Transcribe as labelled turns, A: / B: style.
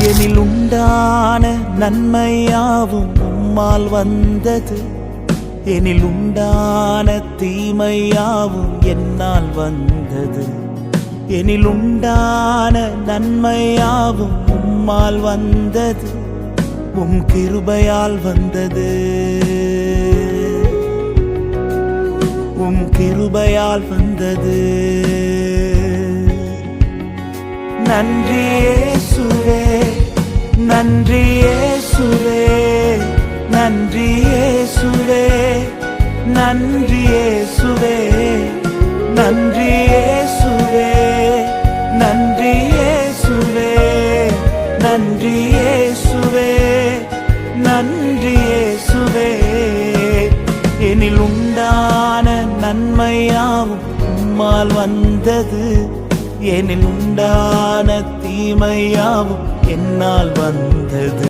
A: எனில் உண்டான நன்மையாவும் உம்மால் வந்தது, எனில் உண்டான தீமையாவும் என்னால் வந்தது. எனில் உண்டான நன்மையாவும் உம்மால் வந்தது, உம் கிருபையால் வந்தது, உம் கிருபையால் வந்தது. நன்றி இயேசுவே, நன்றி இயேசுவே, நன்றி இயேசுவே, நன்றி இயேசுவே, நன்றி இயேசுவே, நன்றி இயேசுவே, நன்றி இயேசுவே, நன்றி இயேசுவே. எனில் உண்டான நன்மையாவும் உம்மால் வந்தது, எனில் உண்டான தீமையாவும் என்னால் வந்தது.